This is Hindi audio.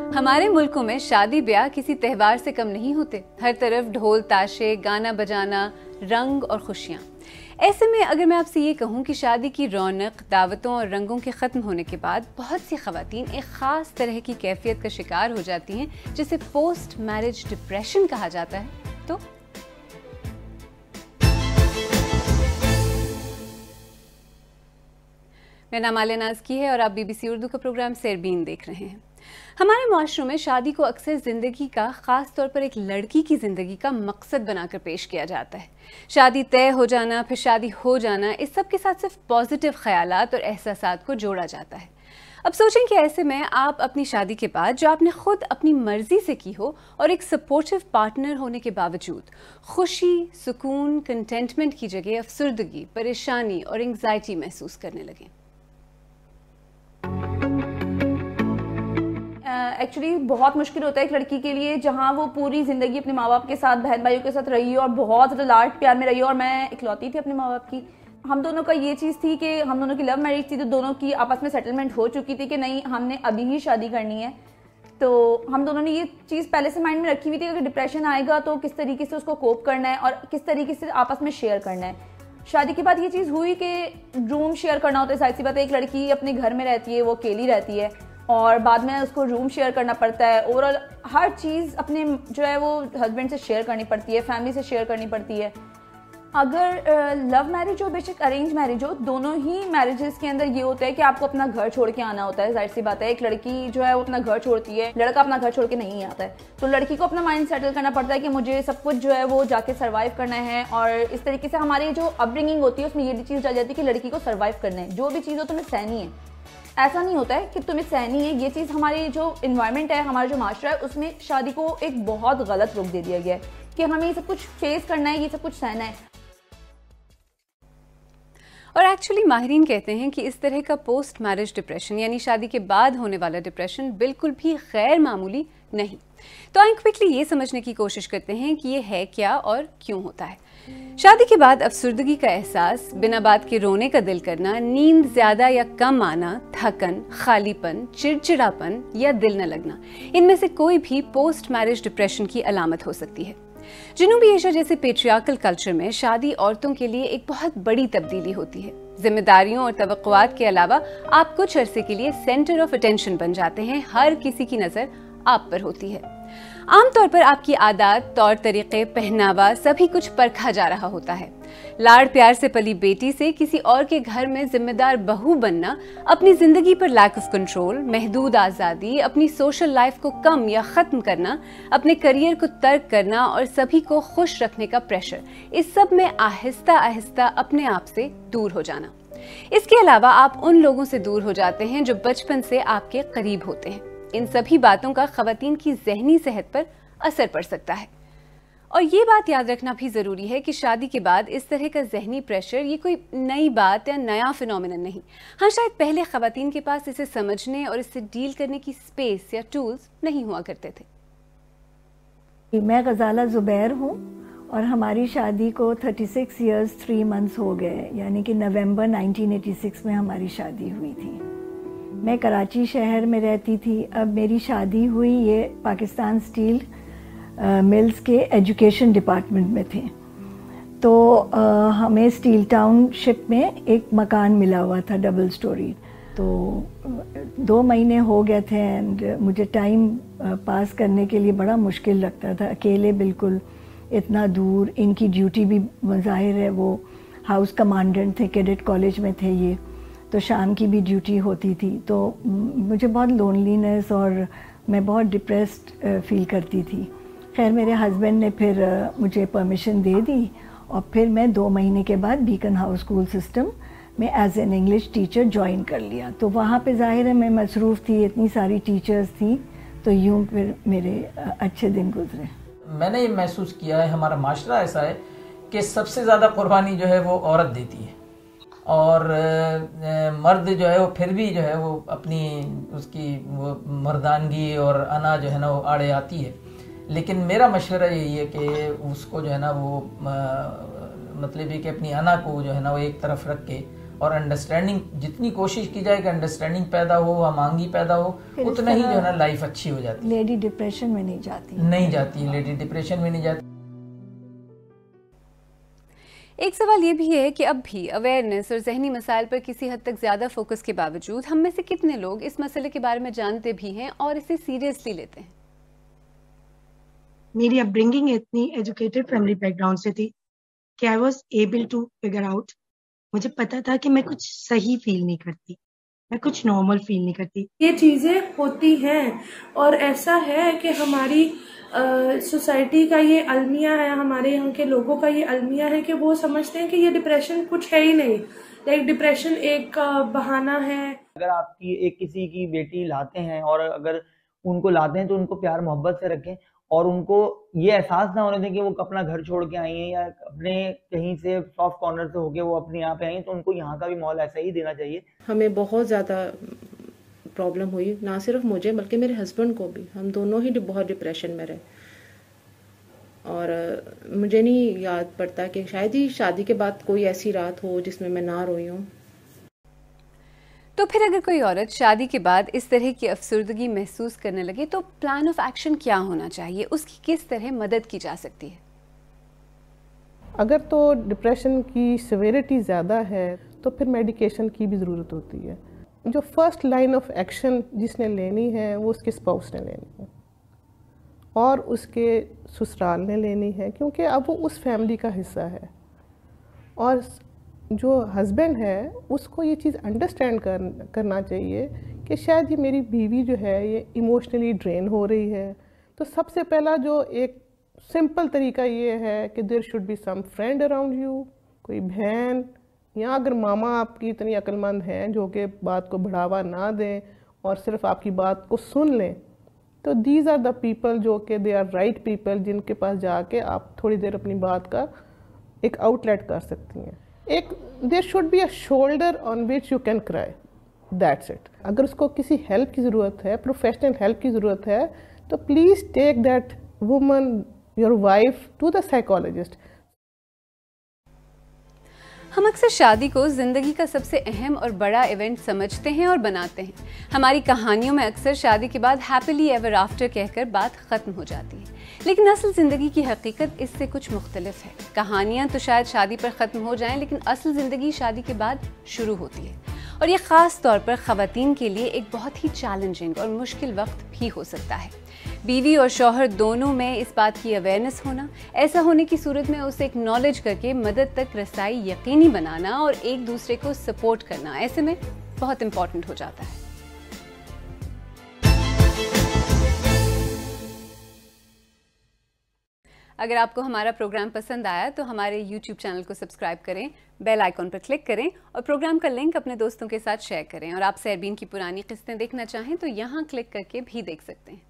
हमारे मुल्कों में शादी ब्याह किसी त्योहार से कम नहीं होते। हर तरफ ढोल ताशे, गाना बजाना, रंग और खुशियाँ। ऐसे में अगर मैं आपसे ये कहूँ कि शादी की रौनक, दावतों और रंगों के ख़त्म होने के बाद बहुत सी ख़वातीन एक ख़ास तरह की कैफियत का शिकार हो जाती हैं जिसे पोस्ट मैरिज डिप्रेशन कहा जाता है, तो मेरा नाम आलिया नाज़की है और आप BBC उर्दू का प्रोग्राम सेरबीन देख रहे हैं। हमारे माशरों में शादी को अक्सर ज़िंदगी का, ख़ास तौर पर एक लड़की की ज़िंदगी का मकसद बनाकर पेश किया जाता है। शादी तय हो जाना, फिर शादी हो जाना, इस सब के साथ सिर्फ पॉजिटिव ख्यालात और एहसासात को जोड़ा जाता है। अब सोचें कि ऐसे में आप अपनी शादी के बाद, जो आपने खुद अपनी मर्जी से की हो और एक सपोर्टिव पार्टनर होने के बावजूद, खुशी, सुकून, कंटेंटमेंट की जगह अफसुर्दगी, परेशानी और एंग्जाइटी महसूस करने लगें। एक्चुअली बहुत मुश्किल होता है एक लड़की के लिए जहाँ वो पूरी ज़िंदगी अपने माँ बाप के साथ, बहन भाइयों के साथ रही हो और बहुत ज़्यादा लाड प्यार में रही हो। और मैं इकलौती थी अपने माँ बाप की। हम दोनों का ये चीज़ थी कि हम दोनों की लव मैरिज थी, तो दोनों की आपस में सेटलमेंट हो चुकी थी कि नहीं, हमने अभी ही शादी करनी है। तो हम दोनों ने ये चीज़ पहले से माइंड में रखी हुई थी कि डिप्रेशन आएगा तो किस तरीके से उसको कोप करना है और किस तरीके से आपस में शेयर करना है। शादी के बाद ये चीज़ हुई कि रूम शेयर करना होता है। जाहिर सी बात है, एक लड़की अपने घर में रहती है, वो अकेली रहती है और बाद में उसको रूम शेयर करना पड़ता है। ओवरऑल हर चीज़ अपने जो है वो हस्बैंड से शेयर करनी पड़ती है, फैमिली से शेयर करनी पड़ती है। अगर लव मैरिज हो, बेशक अरेंज मैरिज हो, दोनों ही मैरिजेस के अंदर ये होता है कि आपको अपना घर छोड़ के आना होता है। जाहिर सी बात है, एक लड़की जो है वो अपना घर छोड़ती है, लड़का अपना घर छोड़ के नहीं आता है। तो लड़की को अपना माइंड सेटल करना पड़ता है कि मुझे सब कुछ जो है वो जाके सर्वाइव करना है। और इस तरीके से हमारी जो अपब्रिंगिंग होती है उसमें ये भी चीज़ आ जाती है कि लड़की को सर्वाइव करना है। जो भी चीज़ हो तुम्हें सहनी है। ऐसा नहीं होता है कि तुम्हें सहनी है। ये चीज़ हमारी जो इन्वायरमेंट है, हमारा जो माशरा है, उसमें शादी को एक बहुत गलत रुख दे दिया गया है कि हमें ये सब कुछ फेस करना है, ये सब कुछ सहना है। और एक्चुअली माहिरीन कहते हैं कि इस तरह का पोस्ट मैरिज डिप्रेशन यानी शादी के बाद होने वाला डिप्रेशन बिल्कुल भी गैर मामूली नहीं। तो आइए क्विकली ये समझने की कोशिश करते हैं कि ये है क्या और क्यों होता है। शादी के बाद अफसुर्दगी का एहसास, बिना बात के रोने का दिल करना, नींद ज्यादा या कम आना, थकन, खालीपन, चिड़चिड़ापन या दिल न लगना, इनमें से कोई भी पोस्ट मैरिज डिप्रेशन की अलामत हो सकती है। जनूबी एशिया जैसे पेट्रियार्कल कल्चर में शादी औरतों के लिए एक बहुत बड़ी तब्दीली होती है। जिम्मेदारियों और तवक्कुआत के अलावा आप कुछ अरसे के लिए सेंटर ऑफ अटेंशन बन जाते हैं। हर किसी की नज़र आप पर होती है। आमतौर पर आपकी आदत, तौर तरीके, पहनावा, सभी कुछ परखा जा रहा होता है। लाड़ प्यार से पली बेटी से किसी और के घर में जिम्मेदार बहू बनना, अपनी जिंदगी पर लैक ऑफ कंट्रोल, महदूद आज़ादी, अपनी सोशल लाइफ को कम या ख़त्म करना, अपने करियर को तर्क करना और सभी को खुश रखने का प्रेशर, इस सब में आहिस्ता आहिस्ता अपने आप से दूर हो जाना। इसके अलावा आप उन लोगों से दूर हो जाते हैं जो बचपन से आपके करीब होते हैं। इन सभी बातों का ख़वातीन की ज़हनी सेहत पर असर पड़ सकता है। और ये बात याद रखना भी ज़रूरी है कि शादी के बाद इस तरह का ज़हनी प्रेशर ये कोई नई बात या नया फिनोमिनन नहीं। हाँ, शायद पहले ख़वातीन के पास इसे समझने और इससे डील करने की स्पेस या टूल्स नहीं हुआ करते थे। मैं गज़ाला ज़ुबैर हूँ और हमारी शादी को 36 ईयर्स 3 मंथ्स हो गए, यानी कि नवंबर 1986 में हमारी शादी हुई थी। मैं कराची शहर में रहती थी। अब मेरी शादी हुई ये पाकिस्तान स्टील मिल्स के एजुकेशन डिपार्टमेंट में थे। तो हमें स्टील टाउनशिप में एक मकान मिला हुआ था, डबल स्टोरी। तो 2 महीने हो गए थे एंड मुझे टाइम पास करने के लिए बड़ा मुश्किल लगता था, अकेले बिल्कुल इतना दूर। इनकी ड्यूटी भी ज़ाहिर है, वो हाउस कमांडेंट थे, कैडेट कॉलेज में थे ये, तो शाम की भी ड्यूटी होती थी। तो मुझे बहुत लोनलीनेस और मैं बहुत डिप्रेस्ड फील करती थी। खैर मेरे हस्बैंड ने फिर मुझे परमिशन दे दी और फिर मैं 2 महीने के बाद बीकन हाउस स्कूल सिस्टम में as an English teacher join कर लिया। तो वहाँ पे ज़ाहिर है मैं मसरूफ़ थी, इतनी सारी टीचर्स थी, तो यूँ फिर मेरे अच्छे दिन गुजरे। मैंने ये महसूस किया है, हमारा माशरा ऐसा है कि सबसे ज़्यादा कुर्बानी जो है वो औरत देती है और मर्द जो है वो फिर भी जो है वो अपनी उसकी वो मर्दानगी और अना जो है ना वो आड़े आती है। लेकिन मेरा मशवरा यही है कि उसको जो है ना वो मतलब ये कि अपनी अना को जो है ना वो एक तरफ रख के और अंडरस्टैंडिंग जितनी कोशिश की जाए कि अंडरस्टैंडिंग पैदा हो, हमांगी पैदा हो, उतना ही जो है ना लाइफ अच्छी हो जाती है। लेडी डिप्रेशन में नहीं जाती लेडी डिप्रेशन में नहीं जाती। एक सवाल ये भी है कि अब भी अवेयरनेस और जहनी मसाइल पर किसी हद तक ज़्यादा फोकस के बावजूद हम में से कितने लोग इस मसले के बारे में जानते भी हैं और इसे सीरियसली लेते हैं? मेरी अपब्रिंगिंग इतनी एजुकेटेड फैमिली बैकग्राउंड से थी कि I was able to figure out. मुझे पता था कि मैं कुछ सही फील नहीं करती, मैं कुछ नॉर्मल फील नहीं करती। ये चीज़ें होती हैं और ऐसा है कि हमारी सोसाइटी का ये अलमिया है, हमारे यहाँ के लोगों का ये अलमिया है कि वो समझते हैं कि ये डिप्रेशन कुछ है ही नहीं, लाइक डिप्रेशन एक बहाना है। अगर आपकी एक किसी की बेटी लाते हैं और अगर उनको लाते हैं तो उनको प्यार मोहब्बत से रखें और उनको ये एहसास ना होने दें कि वो अपना घर छोड़ के आई हैं या अपने कहीं से सॉफ्ट कॉर्नर से होके वो अपने यहाँ पे आई हैं, तो उनको यहाँ का भी माहौल ऐसा ही देना चाहिए। हमें बहुत ज़्यादा प्रॉब्लम हुई, ना सिर्फ मुझे बल्कि मेरे हस्बैंड को भी। हम दोनों ही बहुत डिप्रेशन में रहे और मुझे नहीं याद पड़ता कि शायद ही शादी के बाद कोई ऐसी रात हो जिसमें मैं ना रोई हूँ। तो फिर अगर कोई औरत शादी के बाद इस तरह की अफसुर्दगी महसूस करने लगे तो प्लान ऑफ एक्शन क्या होना चाहिए, उसकी किस तरह मदद की जा सकती है? अगर तो डिप्रेशन की सिविरिटी ज़्यादा है तो फिर मेडिकेशन की भी ज़रूरत होती है। जो फर्स्ट लाइन ऑफ एक्शन जिसने लेनी है वो उसके स्पाउस ने लेनी है और उसके ससुराल ने लेनी है, क्योंकि अब वो उस फैमिली का हिस्सा है। और जो हस्बैंड है उसको ये चीज़ अंडरस्टैंड करना चाहिए कि शायद ये मेरी बीवी जो है ये इमोशनली ड्रेन हो रही है। तो सबसे पहला जो एक सिंपल तरीका ये है कि there should be some friend around you, कोई बहन या अगर मामा आपकी इतनी अक्लमंद हैं जो कि बात को बढ़ावा ना दें और सिर्फ आपकी बात को सुन लें, तो दीज आर द पीपल जो कि दे आर राइट पीपल, जिनके पास जाके आप थोड़ी देर अपनी बात का एक आउटलेट कर सकती हैं। एक there should be a shoulder on which you can cry, that's it. अगर उसको किसी हेल्प की ज़रूरत है, प्रोफेशनल हेल्प की ज़रूरत है, तो please take that woman, your wife, to the psychologist. हम अक्सर शादी को ज़िंदगी का सबसे अहम और बड़ा इवेंट समझते हैं और बनाते हैं। हमारी कहानियों में अक्सर शादी के बाद हैप्पीली एवर आफ्टर कहकर बात ख़त्म हो जाती है, लेकिन असल ज़िंदगी की हकीकत इससे कुछ मुख्तलिफ है। कहानियाँ तो शायद शादी पर ख़त्म हो जाएं, लेकिन असल ज़िंदगी शादी के बाद शुरू होती है और ये ख़ास तौर पर ख़वातीन के लिए एक बहुत ही चैलेंजिंग और मुश्किल वक्त भी हो सकता है। बीवी और शौहर दोनों में इस बात की अवेयरनेस होना, ऐसा होने की सूरत में उसे एक्नॉलेज करके मदद तक रसाई यकीनी बनाना और एक दूसरे को सपोर्ट करना ऐसे में बहुत इंपॉर्टेंट हो जाता है। अगर आपको हमारा प्रोग्राम पसंद आया तो हमारे YouTube चैनल को सब्सक्राइब करें, बेल आइकॉन पर क्लिक करें और प्रोग्राम का लिंक अपने दोस्तों के साथ शेयर करें। और आप सहरबीन की पुरानी किस्तें देखना चाहें तो यहाँ क्लिक करके भी देख सकते हैं।